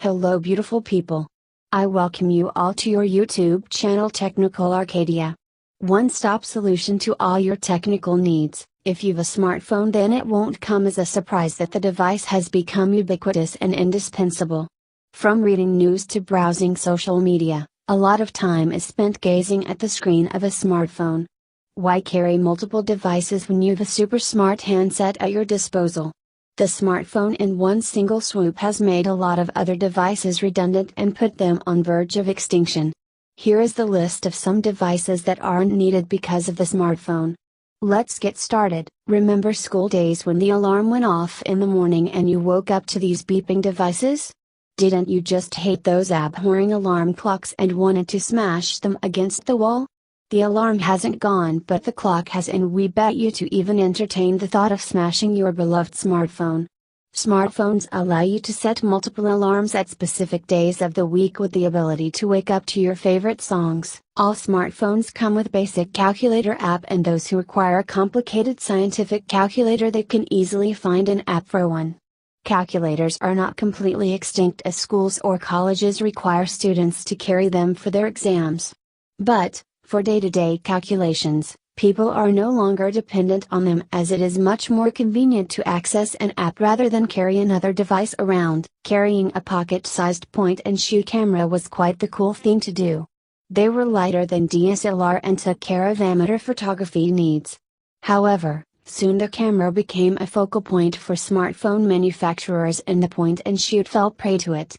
Hello beautiful people. I welcome you all to your YouTube channel Technical Arcadia. One-stop solution to all your technical needs. If you've a smartphone, then it won't come as a surprise that the device has become ubiquitous and indispensable. From reading news to browsing social media, a lot of time is spent gazing at the screen of a smartphone. Why carry multiple devices when you've a super smart handset at your disposal? The smartphone in one single swoop has made a lot of other devices redundant and put them on verge of extinction. Here is the list of some devices that aren't needed because of the smartphone. Let's get started. Remember school days when the alarm went off in the morning and you woke up to these beeping devices? Didn't you just hate those abhorring alarm clocks and wanted to smash them against the wall? The alarm hasn't gone, but the clock has, and we bet you to even entertain the thought of smashing your beloved smartphone. Smartphones allow you to set multiple alarms at specific days of the week with the ability to wake up to your favorite songs. All smartphones come with basic calculator app, and those who require a complicated scientific calculator, they can easily find an app for one. Calculators are not completely extinct, as schools or colleges require students to carry them for their exams. But, for day-to-day calculations, people are no longer dependent on them, as it is much more convenient to access an app rather than carry another device around. Carrying a pocket-sized point-and-shoot camera was quite the cool thing to do. They were lighter than DSLR and took care of amateur photography needs. However, soon the camera became a focal point for smartphone manufacturers, and the point-and-shoot fell prey to it.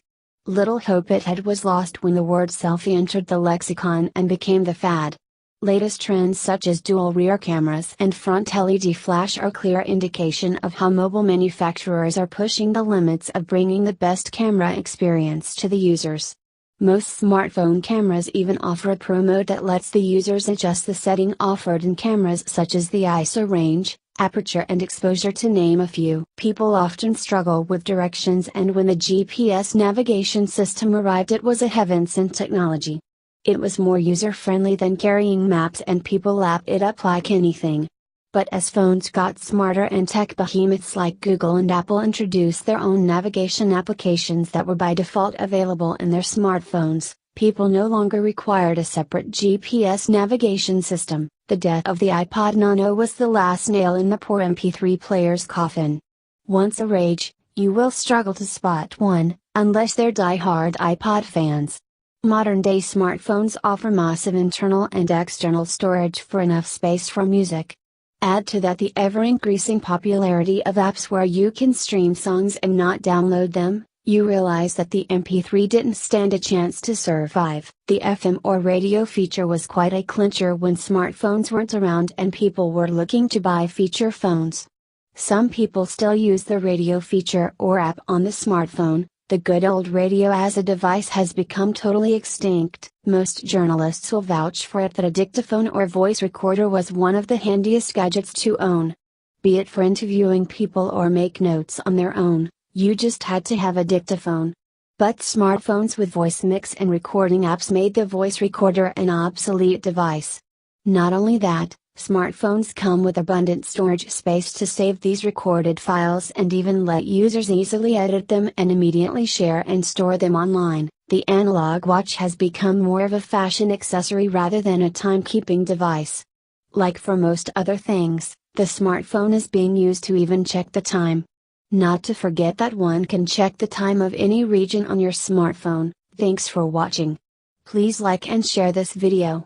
Little hope it was lost when the word selfie entered the lexicon and became the fad. Latest trends such as dual rear cameras and front LED flash are clear indication of how mobile manufacturers are pushing the limits of bringing the best camera experience to the users. Most smartphone cameras even offer a pro mode that lets the users adjust the setting offered in cameras such as the ISO range, aperture and exposure, to name a few. People often struggle with directions, and when the GPS navigation system arrived, it was a heaven-sent technology. It was more user-friendly than carrying maps, and people lap it up like anything. But as phones got smarter and tech behemoths like Google and Apple introduced their own navigation applications that were by default available in their smartphones, people no longer required a separate GPS navigation system. The death of the iPod Nano was the last nail in the poor MP3 player's coffin. Once a rage, you will struggle to spot one, unless they're die-hard iPod fans. Modern-day smartphones offer massive internal and external storage for enough space for music. Add to that the ever-increasing popularity of apps where you can stream songs and not download them, you realize that the MP3 didn't stand a chance to survive. The FM or radio feature was quite a clincher when smartphones weren't around and people were looking to buy feature phones. Some people still use the radio feature or app on the smartphone. The good old radio as a device has become totally extinct. Most journalists will vouch for it that a dictaphone or voice recorder was one of the handiest gadgets to own. Be it for interviewing people or make notes on their own, you just had to have a dictaphone. But smartphones with voice mix and recording apps made the voice recorder an obsolete device. Not only that, smartphones come with abundant storage space to save these recorded files and even let users easily edit them and immediately share and store them online. The analog watch has become more of a fashion accessory rather than a timekeeping device. Like for most other things, the smartphone is being used to even check the time. Not to forget that one can check the time of any region on your smartphone. Thanks for watching. Please like and share this video.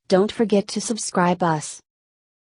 Don't forget to subscribe us.